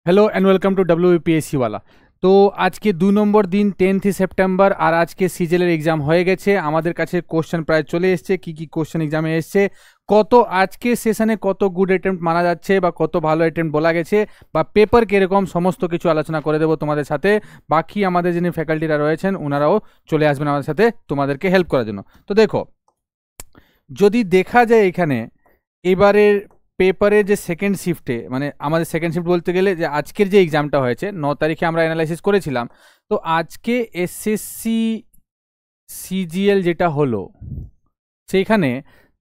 Hello and welcome to WPSC वाला। তো আজকে 2 নম্বর দিন 10th সেপ্টেম্বর আর আজকে সিজিএলের এক্সাম হয়ে গেছে। আমাদের কাছে কোশ্চেন প্রায় চলে এসেছে, কি কি কোশ্চেন এক্সামে এসেছে, কত আজকে সেশনে কত গুড অ্যাটেম্প্ট মানা যাচ্ছে বা কত ভালো অ্যাটেম্প্ট বলা গেছে বা পেপার কিরকম, সমস্ত কিছু আলোচনা করে দেবো তোমাদের সাথে। বাকি আমাদের যিনি ফ্যাকাল্টিরা রয়েছেন ওনারাও চলে আসবেন আমাদের সাথে তোমাদেরকে হেল্প করার জন্য। তো দেখো, যদি দেখা যায় এখানে এবারের পেপারে যে সেকেন্ড শিফটে, মানে আমাদের সেকেন্ড শিফট বলতে গেলে যে আজকের যে এক্সামটা হয়েছে 9 তারিখে আমরা অ্যানালাইসিস করেছিলাম। তো আজকে এসএসসি সিজিএল যেটা হলো সেইখানে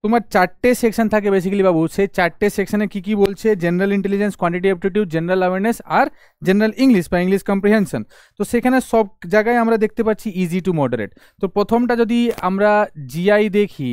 তোমার 4টে সেকশন থাকে বেসিক্যালি বাবু। সেই 4টে সেকশনে কি কি বলছে, general intelligence, quantity aptitude, general awareness আর জেনারেল ইংলিশ বা ইংলিশ কম্প্রিহেনশন। তো সেখানে সব জায়গায় আমরা দেখতে পাচ্ছি ইজি টু মডারেট। তো প্রথমটা যদি আমরা জিআই দেখি,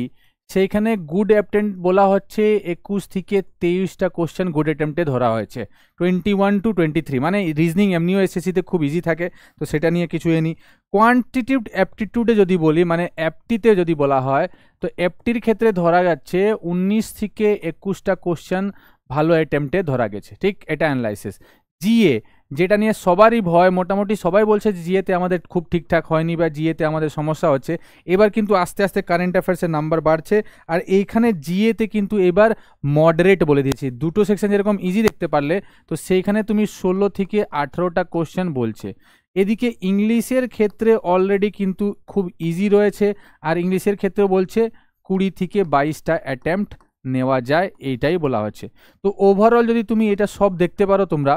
সেইখানে গুড অ্যাটেম্প্ট বলা হচ্ছে 21 থেকে 23টা কোশ্চেন গুড অ্যাটেম্প্টে ধরা হয়েছে, 21 to 23। মানে রিজনিং এমনিও এসএসসিতে খুব ইজি থাকে, তো সেটা নিয়ে কিছু এনি। কোয়ান্টিটিভ অ্যাপটিটিউডে যদি বলি, মানে অ্যাপটিতে যদি বলা হয়, তো অ্যাপটির ক্ষেত্রে ধরা যাচ্ছে 19 থেকে 21টা কোশ্চেন ভালো অ্যাটেম্প্টে ধরা গেছে, ঠিক? এটা অ্যানালাইসিস। জিএ, যেটা নিয়ে সবারই ভয়, মোটামুটি সবাই বলছে যে জিএতে আমাদের খুব ঠিকঠাক হয়নি বা জিএতে আমাদের সমস্যা হচ্ছে। এবার কিন্তু আস্তে আস্তে কারেন্ট অ্যাফেয়ার্সের নাম্বার বাড়ছে, আর এইখানে জিএতে কিন্তু এবার মডারেট বলে দিয়েছি। দুটো সেকশন যেরকম ইজি দেখতে পারলে, তো সেইখানে তুমি 16 থেকে 18টা কোশ্চেন বলছে। এদিকে ইংলিশের ক্ষেত্রে অলরেডি কিন্তু খুব ইজি রয়েছে, আর ইংলিশের ক্ষেত্রেও বলছে 20 থেকে 22টা অ্যাটেম্প্ট নেওয়া যায়, এইটাই বলা হচ্ছে। তো ওভারঅল যদি তুমি এটা সব দেখতে পারো তোমরা,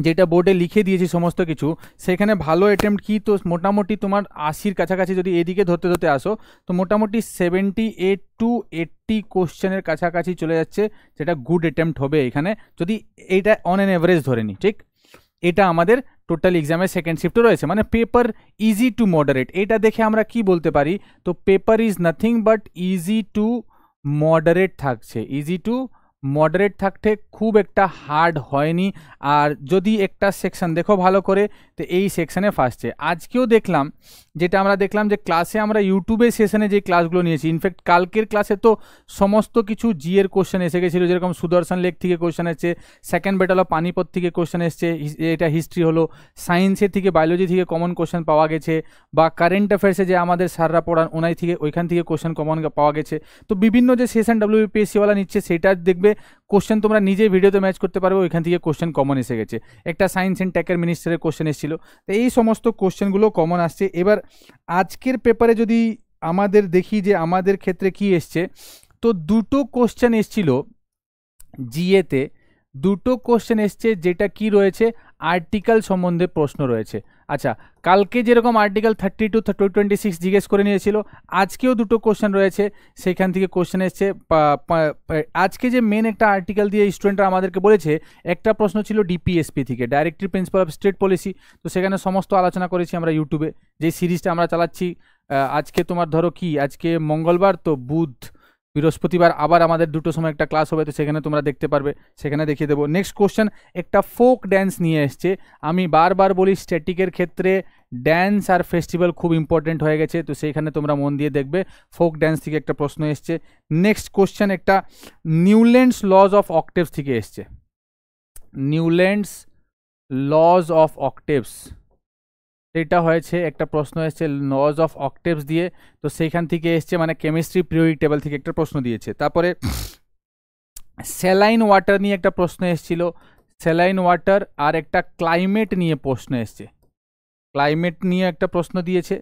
যেটা বোর্ডে লিখে দিয়েছি সমস্ত কিছু, সেখানে ভালো অ্যাটেম্প্ট কি, তো মোটামুটি তোমার 80-র কাছাকাছি যদি এদিকে ধরতে ধরতে আসো, তো মোটামুটি 78 to 80 কোশ্চেনের কাছাকাছি চলে যাচ্ছে, যেটা গুড অ্যাটেম্প্ট হবে এখানে, যদি এইটা অন অ্যান এভারেজ ধরে নিই, ঠিক? এটা আমাদের টোটাল এক্সামের সেকেন্ড শিফটে রয়েছে, মানে পেপার ইজি টু মডারেট। এটা দেখে আমরা কি বলতে পারি, তো paper is nothing but easy to moderate থাকছে। ইজি টু মডারেট থাকতে খুব একটা হার্ড হয়নি। আর যদি একটা সেকশন দেখো ভালো করে, তো এই সেকশনে ফার্স্টে আজকেও দেখলাম, যেটা আমরা দেখলাম যে ক্লাসে আমরা ইউটিউবে সেশনে যে ক্লাসগুলো নিয়েছি, ইনফ্যাক্ট কালকের ক্লাসে তো সমস্ত কিছু জিএর কোশ্চেন এসে গেছিলো, যেরকম সুদর্শন লেক থেকে কোশ্চেন এসছে, সেকেন্ড ব্যাটল অফ পানিপত থেকে কোশ্চেন এসছে, এটা হিস্ট্রি হলো, সায়েন্সের থেকে বায়োলজি থেকে কমন কোশ্চেন পাওয়া গেছে, বা কারেন্ট অ্যাফেয়ার্সে যে আমাদের স্যাররা পড়ান ওনাই থেকে ওইখান থেকে কোশ্চেন কমন পাওয়া গেছে। তো বিভিন্ন যে সেশন WPSC-ওয়ালা নিচ্ছে সেটা দেখবে কোশ্চেন তোমরা নিজে ভিডিওতে ম্যাচ করতে পারবে, ওইখান থেকে কোশ্চেন কমন এসে গেছে। একটা সায়েন্স অ্যান্ড টেকের মিনিস্টারের কোশ্চেন এসেছিল, তো এই সমস্ত কোশ্চেনগুলো কমন আসছে। এবার আজকের পেপারে যদি আমাদের দেখি যে আমাদের ক্ষেত্রে কি এসছে, তো দুটো কোশ্চেন এসছিল জিএতে, দুটো কোশ্চেন এসছে যেটা কি রয়েছে, আর্টিকেল সম্বন্ধে প্রশ্ন রয়েছে। আচ্ছা, কালকে যেরকম আর্টিকেল 30 to 26 জিজ্ঞেস করে নিয়েছিল, আজকেও দুটো কোশ্চেন রয়েছে, সেখান থেকে কোশ্চেন এসছে। আজকে যে মেন একটা আর্টিকেল দিয়ে স্টুডেন্টরা আমাদেরকে বলেছে, একটা প্রশ্ন ছিল ডিপিএসপি থেকে, directory principal of state policy. তো সেখানে সমস্ত আলোচনা করেছি আমরা ইউটিউবে, যে সিরিজটা আমরা চালাচ্ছি। আজকে তোমার ধরো কি, আজকে মঙ্গলবার, তো বুধ বৃহস্পতিবার আবার আমাদের দুটো সময় একটা ক্লাস হবে, তো সেখানে তোমরা দেখতে পারবে, সেখানে দেখিয়ে দেবো। নেক্সট কোশ্চেন একটা ফোক ড্যান্স নিয়ে এসছে। আমি বারবার বলি স্ট্যাটিকের ক্ষেত্রে ড্যান্স আর ফেস্টিভ্যাল খুব ইম্পর্টেন্ট হয়ে গেছে, তো সেইখানে তোমরা মন দিয়ে দেখবে, ফোক ড্যান্স থেকে একটা প্রশ্ন এসছে। নেক্সট কোশ্চেন একটা নিউল্যান্ডস লজ অফ অক্টেভস থেকে এসছে, নিউল্যান্ডস লজ অফ অক্টেভস, এটা হয়েছে একটা প্রশ্ন এসছে লজ অফ অক্টেভস দিয়ে, তো সেইখান থেকে এসছে, মানে কেমিস্ট্রি পিরিয়ডিক টেবল থেকে একটা প্রশ্ন দিয়েছে। তারপরে স্যালাইন ওয়াটার নিয়ে একটা প্রশ্ন এসেছিল, স্যালাইন ওয়াটার, আর একটা ক্লাইমেট নিয়ে প্রশ্ন এসছে, ক্লাইমেট নিয়ে একটা প্রশ্ন দিয়েছে।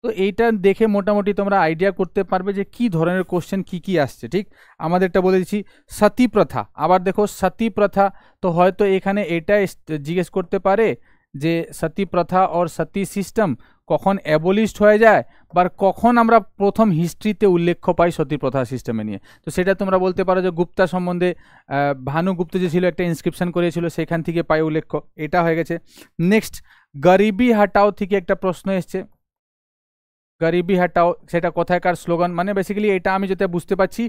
তো এইটা দেখে মোটামুটি তোমরা আইডিয়া করতে পারবে যে কি ধরনের কোশ্চেন কি কি আসছে, ঠিক? আমাদেরটা বলে দিচ্ছি সতী প্রথা। আবার দেখো সতী প্রথা, তো হয়তো এখানে এটা জিজ্ঞেস করতে পারে যে সতী প্রথা আর সতী সিস্টেম কখন অ্যাবলিশড হয়ে যায়, বা কখন আমরা প্রথম হিস্ট্রিতে উল্লেখ পাই সতী প্রথা সিস্টেমে নিয়ে। তো সেটা তোমরা বলতে পারো যে গুপ্তা সম্বন্ধে, ভানুগুপ্ত যে ছিল একটা ইনস্ক্রিপশন করেছিল, সেখান থেকে পাই উল্লেখ, এটা হয়ে গেছে। নেক্সট গরিবি হাটাও থেকে একটা প্রশ্ন এসছে, গরিবি হাটাও সেটা কোথাকার স্লোগান, মানে বেসিক্যালি এটা আমি যেটা বুঝতে পারছি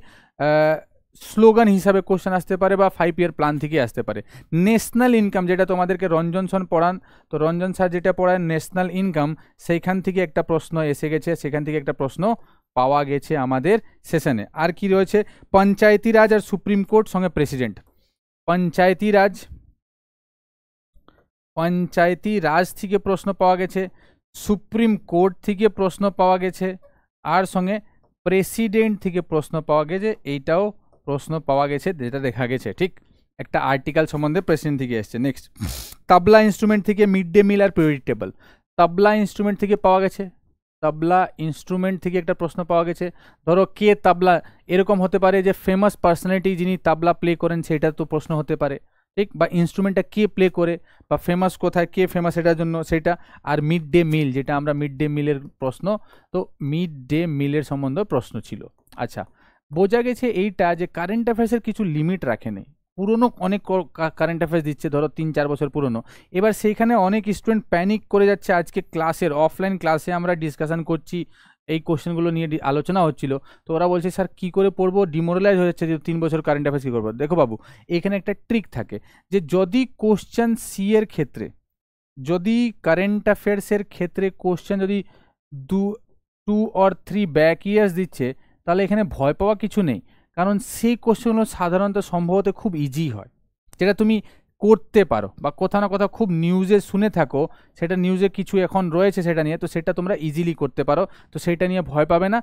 স্লোগান হিসাবে কোশ্চেন আসতে পারে, বা 5 ইয়ার প্ল্যান থেকে আসতে পারে। ন্যাশনাল ইনকাম, যেটা তোমাদেরকে রঞ্জন স্যার পড়ান, তো রঞ্জন স্যার যেটা পড়ায় ন্যাশনাল ইনকাম, সেইখান থেকে একটা প্রশ্ন এসে গেছে, সেখান থেকে একটা প্রশ্ন পাওয়া গেছে আমাদের সেশনে। আর কি রয়েছে, পঞ্চায়েতি রাজ আর সুপ্রিম কোর্ট সঙ্গে প্রেসিডেন্ট। পঞ্চায়েতি রাজ পঞ্চায়েতি রাজ থেকে প্রশ্ন পাওয়া গেছে, সুপ্রিম কোর্ট থেকে প্রশ্ন পাওয়া গেছে, আর সঙ্গে প্রেসিডেন্ট থেকে প্রশ্ন পাওয়া গেছে। এইটাও প্রশ্ন পাওয়া গেছে, যেটা দেখা গেছে। ঠিক, একটা আর্টিকেল সম্বন্ধে প্রেসিডেন্ট থেকে এসছে। নেক্সট, তবলা ইনস্ট্রুমেন্ট থেকে মিড ডে মিল আর পিরিয়ডিক টেবল। তবলা ইনস্ট্রুমেন্ট থেকে পাওয়া গেছে, তবলা ইনস্ট্রুমেন্ট থেকে একটা প্রশ্ন পাওয়া গেছে। ধরো কে তবলা, এরকম হতে পারে যে ফেমাস পার্সোনালিটি যিনি তবলা প্লে করেন সেটা তো প্রশ্ন হতে পারে। ঠিক, বা ইনস্ট্রুমেন্টটা কে প্লে করে, বা ফেমাস কোথায়, কে ফেমাস এটার জন্য সেটা। আর মিড ডে মিল, যেটা আমরা মিড ডে মিলের প্রশ্ন, তো মিড ডে মিলের সম্বন্ধে প্রশ্ন ছিল। আচ্ছা, বোঝা গেছে এইটা যে কারেন্ট অ্যাফেয়ার্সের কিছু লিমিট রাখে নেই। পুরনো অনেক কারেন্ট অ্যাফেয়ার্স দিচ্ছে, ধরো 3-4 বছর পুরনো। এবার সেইখানে অনেক স্টুডেন্ট প্যানিক করে যাচ্ছে। আজকে ক্লাসের অফলাইন ক্লাসে আমরা ডিসকাশন করছি, এই কোশ্চেনগুলো নিয়ে আলোচনা হচ্ছিল, তো ওরা বলছে স্যার কী করে পড়বো, ডিমোরালাইজ হয়ে যাচ্ছে যে 3 বছর কারেন্ট অ্যাফেয়ার্স কী করবো। দেখো বাবু, এখানে একটা ট্রিক থাকে যে যদি কোশ্চেন সি এর ক্ষেত্রে, যদি কারেন্ট অ্যাফেয়ার্সের ক্ষেত্রে কোশ্চেন যদি 2 or 3 ব্যাক ইয়ার্স দিচ্ছে, তাহলে এখানে ভয় পাওয়া কিছু নেই। কারণ সেই কোশ্চেনগুলো সাধারণত সম্ভবত খুব ইজি হয়, যেটা তুমি করতে পারো, বা কোথাও না কোথাও খুব নিউজে শুনে থাকো, সেটা নিউজে কিছু এখন রয়েছে সেটা নিয়ে, তো সেটা তোমরা ইজিলি করতে পারো, তো সেটা নিয়ে ভয় পাবে না।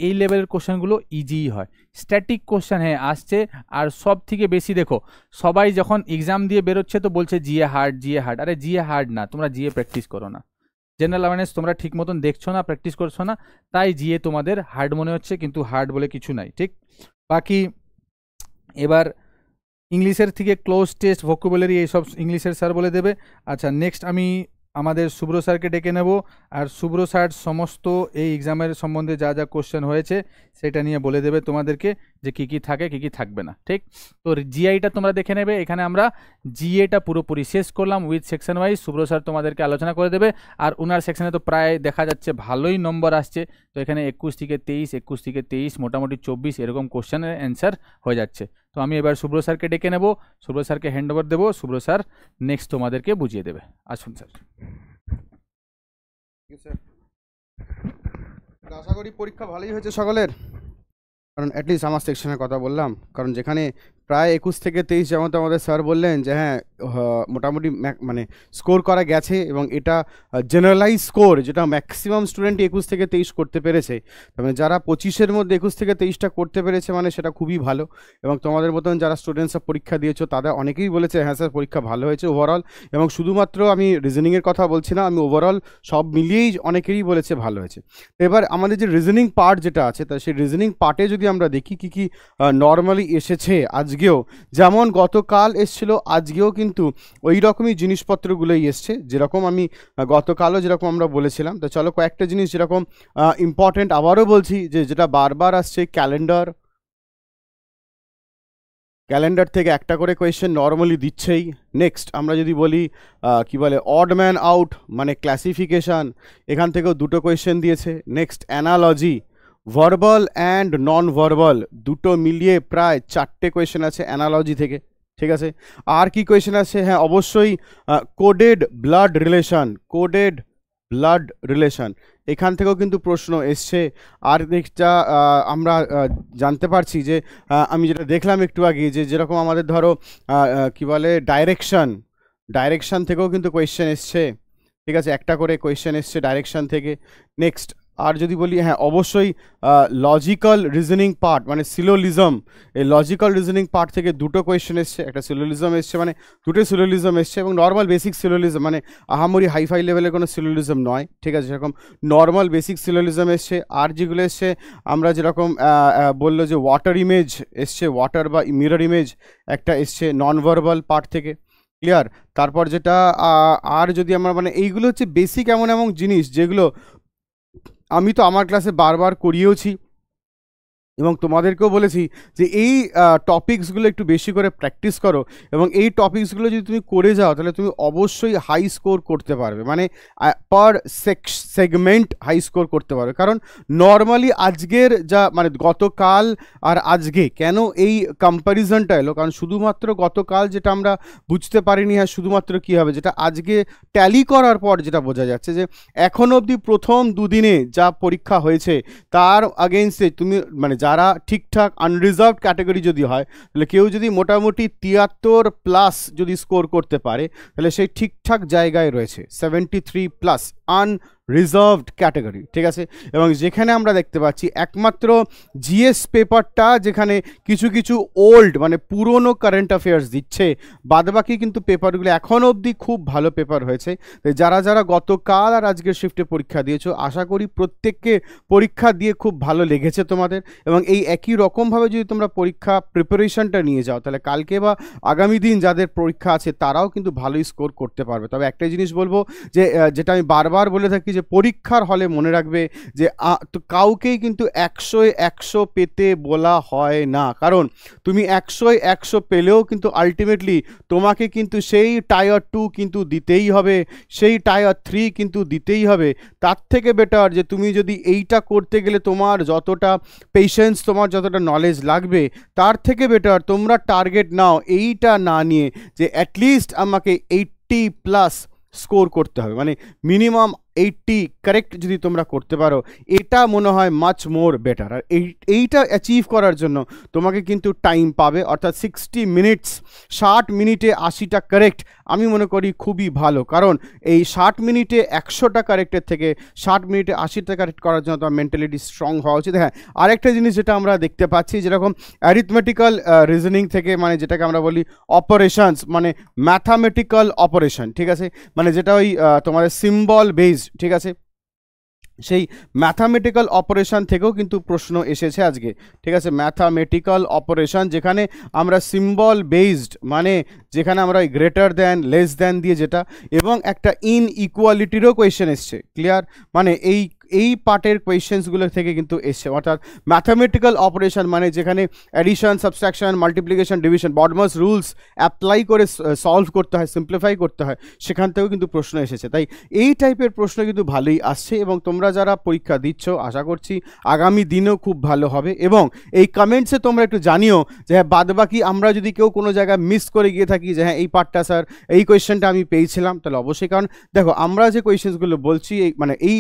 এই লেভেলের কোশ্চেনগুলো ইজিই হয়। স্ট্যাটিক কোশ্চেন হ্যাঁ আসছে, আর সব থেকে বেশি দেখো, সবাই যখন এক্সাম দিয়ে বেরোচ্ছে তো বলছে জিএ হার্ড, জিএ হার্ড। আরে জিএ হার্ড না, তোমরা জিএ প্র্যাকটিস করো না। জেনারেল অ্যাওয়ারনেস তোমরা ঠিক মতন দেখছো না, প্র্যাকটিস করছো না, তাই জিএ তোমাদের হার্ড মনে হচ্ছে, কিন্তু হার্ড বলে কিছু নাই। ঠিক, বাকি এবার ইংলিশের থেকে ক্লোজ টেস্ট, ভোকাবুলারি, এইসব ইংলিশের স্যার বলে দেবে। আচ্ছা, নেক্সট আমি আমাদের শুভ্র স্যারকে ডেকে নেব, আর শুভ্র স্যার সমস্ত এই এক্সামের সম্বন্ধে যা যা কোশ্চেন হয়েছে সেটা নিয়ে বলে দেবে তোমাদেরকে, যে কী কী থাকে কী কী থাকবে না। ঠিক, তো জিআইটা তোমরা দেখে নেবে। এখানে আমরা জিএটা পুরোপুরি শেষ করলাম with section wise. Shubhra sir তোমাদেরকে আলোচনা করে দেবে, আর ওনার সেকশনে তো প্রায় দেখা যাচ্ছে ভালোই নম্বর আসছে। তো এখানে 21 থেকে 23, 21 থেকে 23, মোটামুটি 24 এরকম কোশ্চেনের অ্যান্সার হয়ে যাচ্ছে। তো আমি এবার শুভ্র স্যারকে ডেকে নেব, শুভ্র স্যারকে হ্যান্ড ওভার দেবো, শুভ্র স্যার নেক্সট তোমাদেরকে বুঝিয়ে দেবে। আসুন স্যার। আশা করি পরীক্ষা ভালোই হয়েছে সকলের, কারণ অ্যাটলিস্ট আমার সেকশনের কথা বললাম, কারণ যেখানে প্রায় 21 থেকে 23 যেমন আমাদের স্যার বললেন যে হ্যাঁ মোটামুটি মানে স্কোর করা গেছে, এবং এটা জেনারেলাইজ স্কোর, যেটা ম্যাক্সিমাম স্টুডেন্ট 21 থেকে 23 করতে পেরেছে। মানে যারা 25-এর মধ্যে 21 থেকে 23টা করতে পেরেছে, মানে সেটা খুবই ভালো। এবং তোমাদের মতন যারা স্টুডেন্টসরা পরীক্ষা দিয়েছো তাদের অনেকেই বলেছে হ্যাঁ স্যার পরীক্ষা ভালো হয়েছে ওভারঅল। এবং শুধুমাত্র আমি রিজনিংয়ের কথা বলছি না, আমি ওভারঅল সব মিলিয়েই অনেকেরই বলেছে ভালো হয়েছে। এবার আমাদের যে রিজনিং পার্ট যেটা আছে, তা সেই রিজনিং পার্টে যদি আমরা দেখি কী কী নর্মালি এসেছে আজকেও, যেমন গতকাল এসছিল, আজকেও কিন্তু ওই রকমই জিনিসপত্রগুলোই এসছে, যেরকম আমি গতকালও যেরকম আমরা বলেছিলাম। তো চলো কয়েকটা জিনিস যেরকম ইম্পর্টেন্ট আবারও বলছি, যে যেটা বারবার আসছে, ক্যালেন্ডার থেকে একটা করে কোয়েশ্চেন নর্মালি দিচ্ছেই। নেক্সট আমরা যদি বলি কি বলে অড ম্যান আউট, মানে ক্লাসিফিকেশান, এখান থেকেও 2টো কোয়েশ্চেন দিয়েছে। Next analogy, verbal and non verbal, দুটো মিলিয়ে প্রায় 4টে কোয়েশ্চেন আছে অ্যানালজি থেকে। ঠিক আছে, আর কি কোয়েশ্চেন আছে? হ্যাঁ অবশ্যই কোডেড ব্লাড রিলেশন, এখান থেকেও কিন্তু প্রশ্ন এসছে। আর যেটা আমরা জানতে পারছি যে আমি যেটা দেখলাম একটু আগে, যে যেরকম আমাদের ধরো কি বলে ডাইরেকশন থেকেও কিন্তু কোয়েশ্চেন এসছে। ঠিক আছে, একটা করে কোয়েশ্চেন এসছে ডাইরেকশন থেকে। নেক্সট আর যদি বলি, হ্যাঁ অবশ্যই লজিক্যাল রিজনিং পার্ট, মানে সিলোলিজম, এই লজিক্যাল রিজনিং পার্ট থেকে 2টো কোয়েশ্চেন এসছে, একটা সিলোলিজম এসছে, মানে 2টো সিলোলিজম এসছে, এবং নর্মাল বেসিক সিলোলিজম, মানে আহামরি হাইফাই লেভেলের কোনো সিলোলিজম নয়। ঠিক আছে, সেরকম নর্মাল বেসিক সিলোলিজম এসছে। আর যেগুলো এসছে আমরা যেরকম বললো যে ওয়াটার ইমেজ এসছে, ওয়াটার বা মিরর ইমেজ একটা এসছে নন ভার্বাল পার্ট থেকে। ক্লিয়ার? তারপর যেটা আর যদি আমরা মানে এইগুলো হচ্ছে বেসিক এমন এমন জিনিস যেগুলো আমি তো আমার ক্লাসে বারবার করিয়েওছি, এবং তোমাদেরকেও বলেছি যে এই টপিকসগুলো একটু বেশি করে প্র্যাকটিস করো, এবং এই টপিকসগুলো যদি তুমি করে যাও তাহলে তুমি অবশ্যই হাই স্কোর করতে পারবে, মানে পার সেগমেন্ট হাই স্কোর করতে পারবে। কারণ নর্মালি আজকের যা মানে গতকাল আর আজকে কেন এই কম্প্যারিজনটা এলো, কারণ শুধুমাত্র গতকাল যেটা আমরা বুঝতে পারিনি, হ্যাঁ শুধুমাত্র কী হবে, যেটা আজকে ট্যালি করার পর যেটা বোঝা যাচ্ছে যে এখনও অবধি প্রথম 2 দিনে যা পরীক্ষা হয়েছে তার আগেইনস্টে তুমি মানে যারা ঠিকঠাক আনরিজার্ভড ক্যাটাগরি যদি হয়, তাহলে কেউ যদি মোটামুটি 73+ যদি স্কোর করতে পারে, তাহলে সেই ঠিকঠাক জায়গায় রয়েছে 73+ আনরিজার্ভড ক্যাটাগরি, ঠিক আছে। এবং যেখানে আমরা দেখতে পাচ্ছি একমাত্র জিএস পেপারটা যেখানে কিছু কিছু ওল্ড মানে পুরনো কারেন্ট অ্যাফেয়ার্স দিচ্ছে, বাদবাকি কিন্তু পেপারগুলো এখনও অবধি খুব ভালো পেপার হয়েছে। যারা যারা গতকাল আর আজকের শিফটে পরীক্ষা দিয়েছো, আশা করি প্রত্যেককে পরীক্ষা দিয়ে খুব ভালো লেগেছে তোমাদের, এবং এই একই রকমভাবে যদি তোমরা পরীক্ষা প্রিপারেশনটা নিয়ে যাও, তাহলে কালকে বা আগামী দিন যাদের পরীক্ষা আছে তারাও কিন্তু ভালোই স্কোর করতে পারবে। তবে একটাই জিনিস বলবো যে যেটা আমি বারবার বলে থাকি, যে পরীক্ষার হলে মনে রাখবে যে কাউকেই কিন্তু 100-100 পেতে বলা হয় না, কারণ তুমি 100-100 পেলেও কিন্তু আলটিমেটলি তোমাকে কিন্তু সেই টায়ার 2 কিন্তু দিতেই হবে, সেই টায়ার 3 কিন্তু দিতেই হবে। তার থেকে বেটার যে তুমি যদি এইটা করতে গেলে তোমার যতটা পেশেন্স, তোমার যতটা নলেজ লাগবে, তার থেকে বেটার তোমরা টার্গেট নাও এইটা না নিয়ে যে অ্যাটলিস্ট আমাকে 80+ স্কোর করতে হবে, মানে মিনিমাম 80 কারেক্ট যদি তোমরা করতে পারো, এটা মনে হয় মাচ মোর বেটার। আর এইটা অ্যাচিভ করার জন্য তোমাকে কিন্তু টাইম পাবে, অর্থাৎ 60 মিনিটস, 60 মিনিটে 80টা কারেক্ট আমি মনে করি খুবই ভালো, কারণ এই 60 মিনিটে 100টা কারেক্টের থেকে 60 মিনিটে 80টা কারেক্ট করার জন্য তোমার মেন্টালিটি স্ট্রং হওয়া উচিত। হ্যাঁ, আরেকটা জিনিস যেটা আমরা দেখতে পাচ্ছি, যেরকম অ্যারিথমেটিক্যাল রিজনিং থেকে, মানে যেটাকে আমরা বলি অপারেশনস, মানে ম্যাথামেটিক্যাল অপারেশন, ঠিক আছে, মানে যেটা ওই তোমাদের সিম্বল বেসড, ঠিক আছে, সেই ম্যাথামেটিক্যাল অপারেশন থেকেও কিন্তু প্রশ্ন এসেছে আজকে, ঠিক আছে। ম্যাথামেটিক্যাল অপারেশন যেখানে আমরা সিম্বল বেসড, মানে যেখানে আমরা গ্রেটার দ্যান, লেস দ্যান দিয়ে যেটা, এবং একটা ইনইকুয়ালিটিরও কোয়েশ্চেন এসছে, ক্লিয়ার, মানে এই পার্টের কোয়েশ্চেন্সগুলো থেকে কিন্তু এসছে। অর্থাৎ ম্যাথামেটিক্যাল অপারেশন মানে যেখানে addition, subtraction, multiplication, division, BODMAS rules apply করে সলভ করতে হয়, সিম্পলিফাই করতে হয়, সেখান থেকেও কিন্তু প্রশ্ন এসেছে। তাই এই টাইপের প্রশ্ন কিন্তু ভালোই আসছে, এবং তোমরা যারা পরীক্ষা দিচ্ছ আশা করছি আগামী দিনেও খুব ভালো হবে। এবং এই কমেন্টসে তোমরা একটু জানিও যে হ্যাঁ, বাদবাকি আমরা যদি কেউ কোনো জায়গায় মিস করে গিয়ে থাকি যে হ্যাঁ এই পার্টটা স্যার, এই কোয়েশ্চেনটা আমি পেয়েছিলাম, তাহলে অবশ্যই, কারণ দেখো আমরা যে কোয়েশ্চেন্সগুলো বলছি, মানে এই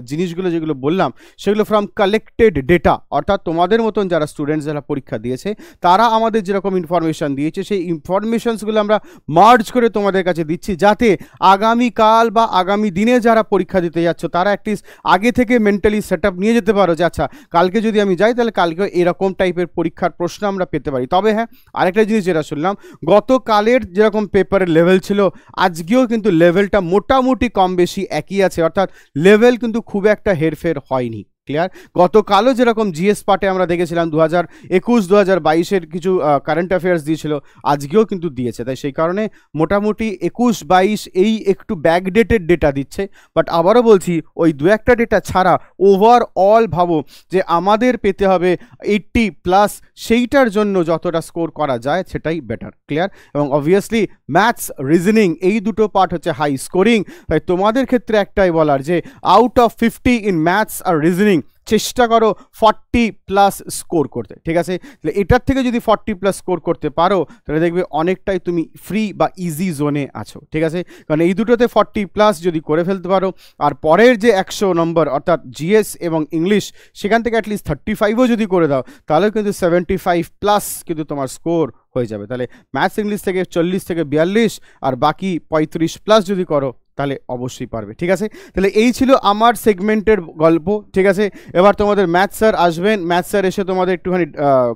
জিনিসগুলো যেগুলো বললাম সেগুলো ফ্রম কালেক্টেড ডেটা, অর্থাৎ তোমাদের মতন যারা স্টুডেন্টস যারা পরীক্ষা দিয়েছে তারা আমাদের যেরকম ইনফরমেশান দিয়েছে, সেই ইনফরমেশনসগুলো আমরা মার্জ করে তোমাদের কাছে দিচ্ছি, যাতে আগামীকাল বা আগামী দিনে যারা পরীক্ষা দিতে যাচ্ছ তারা অ্যাটলিস্ট আগে থেকে মেন্টালি সেট আপ নিয়ে যেতে পারো যে আচ্ছা কালকে যদি আমি যাই তাহলে কালকে এরকম টাইপের পরীক্ষার প্রশ্ন আমরা পেতে পারি। তবে হ্যাঁ, আরেকটা জিনিস যেটা শুনলাম, গতকালের যেরকম পেপারের লেভেল ছিল, আজকেও কিন্তু লেভেলটা মোটামুটি কম বেশি একই আছে, অর্থাৎ লেভেল কিন্তু খুব একটা হেরফের হয়নি, ক্লিয়ার। গতকালও যেরকম জিএস পার্টে আমরা দেখেছিলাম 2021-2022-এর কিছু কারেন্ট অ্যাফেয়ার্স দিয়েছিল, আজকেও কিন্তু দিয়েছে। তাই সেই কারণে মোটামুটি 21-22 এই একটু ব্যাকডেটেড ডেটা দিচ্ছে, বাট আবারও বলছি ওই দু একটা ডেটা ছাড়া ওভারঅল ভাবো যে আমাদের পেতে হবে 80+, সেইটার জন্য যতটা স্কোর করা যায় সেটাই বেটার, ক্লিয়ার। এবং অবভিয়াসলি ম্যাথস, রিজনিং এই দুটো পার্ট হচ্ছে হাই স্কোরিং, তাই তোমাদের ক্ষেত্রে একটাই বলার যে আউট অফ 50 ইন ম্যাথস আর রিজনিং চেষ্টা করো 40+ স্কোর করতে, ঠিক আছে। তাহলে এটার থেকে যদি 40+ স্কোর করতে পারো তাহলে দেখবে অনেকটাই তুমি ফ্রি বা ইজি জোনে আছো, ঠিক আছে। কারণ এই দুটোতে 40+ যদি করে ফেলতে পারো, আর পরের যে 100 নম্বর অর্থাৎ জিএস এবং ইংলিশ, সেখান থেকে অ্যাটলিস্ট 35ও যদি করে দাও, তাহলে কিন্তু 75+ কিন্তু তোমার স্কোর হয়ে যাবে। তাহলে ম্যাথস ইংলিশ থেকে 40 থেকে 42 আর বাকি 35+ যদি করো তাহলে অবশ্যই পারবে, ঠিক আছে। তাহলে এই ছিল আমার সেগমেন্টের গল্প, ঠিক আছে। এবার তোমাদের ম্যাথ স্যার আসবেন, ম্যাথ স্যার এসে তোমাদের একটুখানি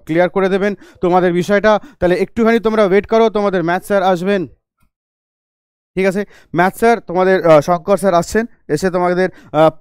ক্লিয়ার করে দেবেন তোমাদের বিষয়টা। তাহলে একটুখানি তোমরা ওয়েট করো, তোমাদের ম্যাথ স্যার আসবেন, ঠিক আছে। ম্যাথ স্যার তোমাদের শঙ্কর স্যার আসছেন, এসে তোমাদের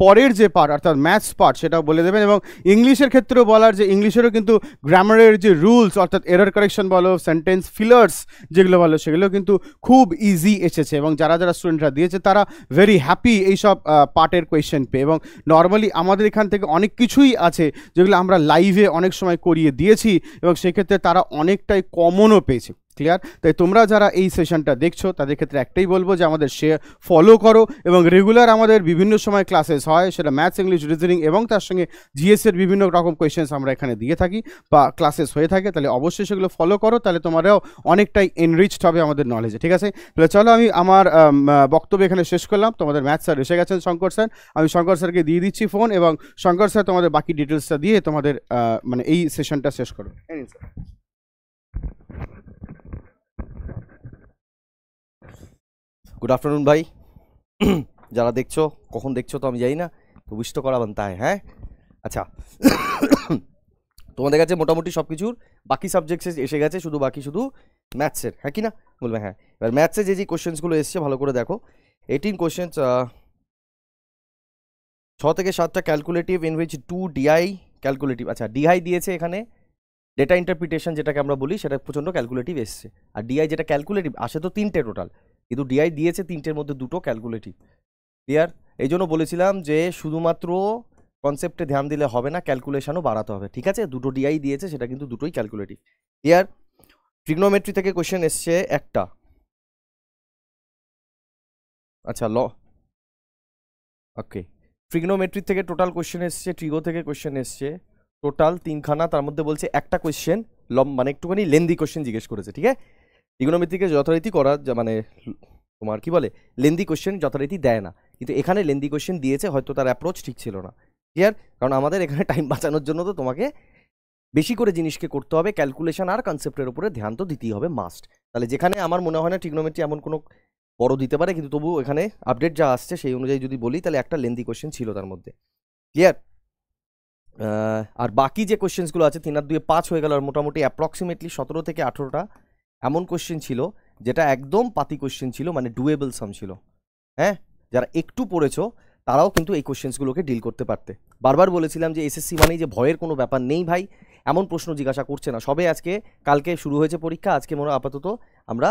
পরের যে পার্ট অর্থাৎ ম্যাথস পার্ট সেটাও বলে দেবেন। এবং ইংলিশের ক্ষেত্রেও বলার যে ইংলিশেরও কিন্তু গ্রামারের যে রুলস অর্থাৎ এরর কারেকশন বলো, সেন্টেন্স ফিলার্স যেগুলো বলো, সেগুলো কিন্তু খুব ইজি এসেছে, এবং যারা যারা স্টুডেন্টরা দিয়েছে তারা ভেরি হ্যাপি এইসব পার্টের কোয়েশ্চেন পেয়ে। এবং নর্মালি আমাদের এখান থেকে অনেক কিছুই আছে যেগুলো আমরা লাইভে অনেক সময় করিয়ে দিয়েছি, এবং সেক্ষেত্রে তারা অনেকটাই কমনও পেয়েছে, ক্লিয়ার। তাই তোমরা যারা এই সেশনটা দেখছো তাদের ক্ষেত্রে একটাই বলবো যে আমাদের শেয়ার ফলো করো এবং রেগুলার আমাদের আমাদের বিভিন্ন সময় ক্লাসেস হয়, সেটা ম্যাথস, ইংলিশ, রিজনিং এবং তার সঙ্গে জিএস এর বিভিন্ন রকম কোয়েশ্চেন্স আমরা এখানে দিয়ে থাকি বা ক্লাসেস হয়ে থাকে, তাহলে অবশ্যই সেগুলো ফলো করো, তাহলে তোমারও অনেকটাই এনরিচড হবে আমাদের নলেজে। ঠিক আছে, তাহলে চলো আমি আমার বক্তব্য এখানে শেষ করলাম। তোমাদের ম্যাথ স্যার এসে গেছেন, শঙ্কর স্যার। আমি শঙ্কর স্যারকে দিয়ে দিচ্ছি ফোন, এবং শঙ্কর স্যার তোমাদের বাকি ডিটেলসটা দিয়ে তোমাদের মানে এই সেশনটা শেষ করো। গুড আফটারনুন ভাই। যারা দেখছো, কখন দেখছো তো আমি জানি না, তো উইশ তো করা বানতা হয়। হ্যাঁ, আচ্ছা, তোমাদের কাছে মোটামুটি সব কিছুর বাকি সাবজেক্টস এসে গেছে, শুধু বাকি শুধু ম্যাথসের, হ্যাঁ কি না বলবে? হ্যাঁ, এবার ম্যাথসে যে কোশ্চেন্সগুলো এসছে ভালো করে দেখো। 18 কোশ্চেন্স, 6 থেকে 7টা calculative, in which 2 DI calculative. আচ্ছা, ডিআই দিয়েছে এখানে ডেটা ইন্টারপ্রিটেশন যেটাকে আমরা বলি, সেটা প্রচণ্ড ক্যালকুলেটিভ এসছে। আর ডিআই যেটা ক্যালকুলেটিভ আসে তো 3টে টোটাল, কিন্তু ডিআই দিয়েছে 3টের মধ্যে 2টো ক্যালকুলেটিভ। ক্লিয়ার? এই জন্য বলেছিলাম যে শুধুমাত্র কনসেপ্টে ধ্যান দিলে হবে না, ক্যালকুলেশনও বাড়াতে হবে। ঠিক আছে, 2টো ডিআই দিয়েছে, সেটা কিন্তু দুটোই ক্যালকুলেটিভ। ক্লিয়ার? ট্রিগনোমেট্রি থেকে কোশ্চেন এসছে একটা। আচ্ছা, ওকে, ট্রিগনোমেট্রি থেকে টোটাল কোশ্চেন এসছে, ট্রিগো থেকে কোশ্চেন এসছে টোটাল 3খানা, তার মধ্যে বলছে একটা কোশ্চেন মানে একটুখানি লেন্দি কোশ্চেন জিজ্ঞেস করেছে। ঠিক আছে, ট্রিগনোমেট্রিকে যথারীতি করা মানে তোমার কি বলে, লেন্দি কোশ্চেন যথারীতি দেয় না, কিন্তু এখানে লেন্দি কোশ্চেন দিয়েছে, হয়তো তার অ্যাপ্রোচ ঠিক ছিল না। ক্লিয়ার? কারণ আমাদের এখানে টাইম বাঁচানোর জন্য তো তোমাকে বেশি করে জিনিসকে করতে হবে, ক্যালকুলেশন আর কনসেপ্টের উপরে ধ্যান তো দিতেই হবে মাস্ট। তাহলে যেখানে আমার মনে হয় না ট্রিগনোমেট্রি এমন কোনো বড় দিতে পারে, কিন্তু তবু এখানে আপডেট যা আসছে সেই অনুযায়ী যদি বলি, তাহলে একটা লেন্দি কোশ্চেন ছিল তার মধ্যে। ক্লিয়ার? আর বাকি যে কোশ্চেন্সগুলো আছে 3 আর 2 5 হয়ে গেল, আর মোটামুটি অ্যাপ্রক্সিমেটলি 17 থেকে 18টা এমন কোশ্চেন ছিল যেটা একদম পাতি কোশ্চেন ছিল, মানে ডুয়েবল সাম ছিল। হ্যাঁ, যারা একটু পড়েছো তারাও কিন্তু এই কোশ্চেন্সগুলোকে ডিল করতে পারতে। বারবার বলেছিলাম যে এসএসসি মানেই যে ভয়ের কোনো ব্যাপার নেই ভাই, এমন প্রশ্ন জিজ্ঞাসা করছে না। সবে আজকে কালকে শুরু হয়েছে পরীক্ষা, আজকে মনে আপাতত আমরা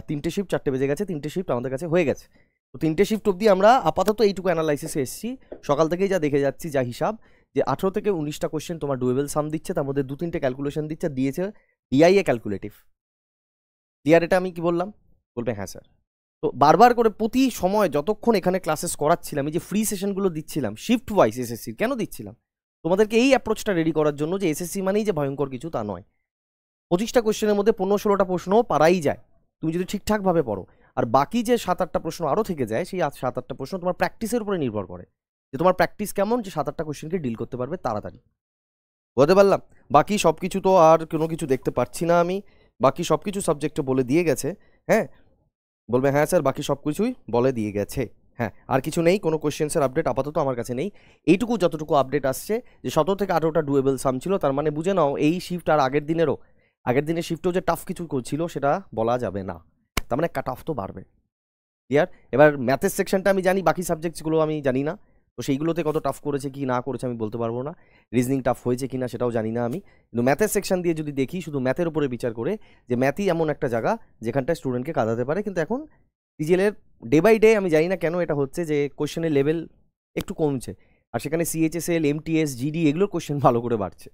3টে শিফট, 4টে বেজে গেছে, 3টে শিফট আমাদের কাছে হয়ে গেছে। তো 3টে শিফট অবধি আমরা আপাতত এইটুকু অ্যানালাইসিসে এসেছি। সকাল থেকেই যা দেখে যাচ্ছি, যা হিসাব, যে 18 থেকে 19টা কোশ্চেন তোমার ডুয়েবল সাম দিচ্ছে, তার মধ্যে 2-3টে ক্যালকুলেশন দিয়েছে ডিআইএ ক্যালকুলেটিভ। ক্লিয়ার? এটা আমি কি বললাম? বলবে হ্যাঁ স্যার। তো বারবার করে প্রতি সময় যতক্ষণ এখানে ক্লাসেস করাচ্ছিলাম, এই যে ফ্রি সেশনগুলো দিচ্ছিলাম শিফট ওয়াইজ এসএসসি, কেন দিচ্ছিলাম? তোমাদেরকে এই অ্যাপ্রোচটা রেডি করার জন্য যে এসএসসি মানেই যে ভয়ঙ্কর কিছু তা নয়। 25টা কোশ্চেনের মধ্যে 15-16টা প্রশ্নও পারাই যায় তুমি যদি ঠিকঠাকভাবে পড়ো। আর বাকি যে 7-8টা প্রশ্ন আরও থেকে যায়, সেই 7-8টা প্রশ্ন তোমার প্র্যাকটিসের উপরে নির্ভর করে, যে তোমার প্র্যাকটিস কেমন, যে 7-8টা কোশ্চেনকে ডিল করতে পারবে তাড়াতাড়ি। বলতে পারলাম? বাকি সব কিছু তো আর কোনো কিছু দেখতে পাচ্ছি না আমি, বাকি সব কিছু সাবজেক্টে বলে দিয়ে গেছে। হ্যাঁ, বলবে হ্যাঁ স্যার, বাকি সব কিছুই বলে দিয়ে গেছে। হ্যাঁ, আর কিছু নেই, কোনো কোশ্চেন্সের আপডেট আপাতত আমার কাছে নেই। এইটুকু যতটুকু আপডেট আসছে যে 17 থেকে 18টা ডুয়েবল সাম ছিল, তার মানে বুঝে নাও এই শিফট আর আগের দিনের শিফটেও যে টাফ কিছু ছিল সেটা বলা যাবে না, তার মানে কাট অফ তো বাড়বে। ক্লিয়ার? এবার ম্যাথের সেকশনটা আমি জানি, বাকি সাবজেক্টসগুলো আমি জানি না, তো সেইগুলোতে কত টাফ করেছে কি না করেছে আমি বলতে পারবো না। রিজনিং টাফ হয়েছে কি না সেটাও জানি না আমি, কিন্তু ম্যাথের সেকশন দিয়ে যদি দেখি, শুধু ম্যাথের উপরে বিচার করে, যে ম্যাথই এমন একটা জায়গা যেখানটায় স্টুডেন্টকে কাঁদাতে পারে। কিন্তু এখন সিজিএলের ডে বাই ডে আমি জানি না কেন এটা হচ্ছে, যে কোশ্চেনের লেভেল একটু কমছে, আর সেখানে সিএইচএসএল, এমটিএস, জিডি এগুলোর কোশ্চেন ভালো করে বাড়ছে।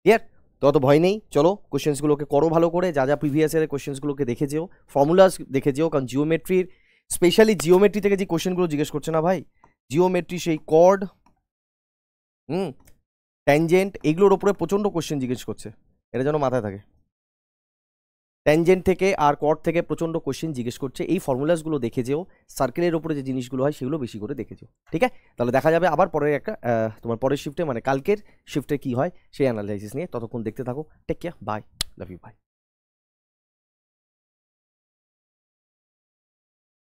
ক্লিয়ার? তো অত ভয় নেই, চলো কোশ্চেন্সগুলোকে করো ভালো করে, যা যা প্রিভিয়াস ইয়ারের কোশ্চেন্সগুলোকে দেখে যেও, ফর্মুলাস দেখে যেও, কারণ জিওমেট্রির, স্পেশালি জিওমেট্রি থেকে যে কোশ্চেনগুলো জিজ্ঞেস করছে না ভাই, জিওমেট্রি সেই কর্ড, ট্যানজেন্ট, এগুলোর ওপরে প্রচণ্ড কোশ্চেন জিজ্ঞেস করছে, এটা যেন মাথায় থাকে। ট্যানজেন্ট থেকে আর কর্ড থেকে প্রচণ্ড কোশ্চেন জিজ্ঞেস করছে, এই ফর্মুলাসগুলো দেখে যেও, সার্কেলের ওপরে যে জিনিসগুলো হয় সেগুলো বেশি করে দেখে যেও। ঠিক আছে, তাহলে দেখা যাবে আবার পরের একটা তোমার পরের শিফটে, মানে কালকের শিফটে কি হয় সেই অ্যানালাইসিস নিয়ে। ততক্ষণ দেখতে থাকো। Take care, bye, love you, by.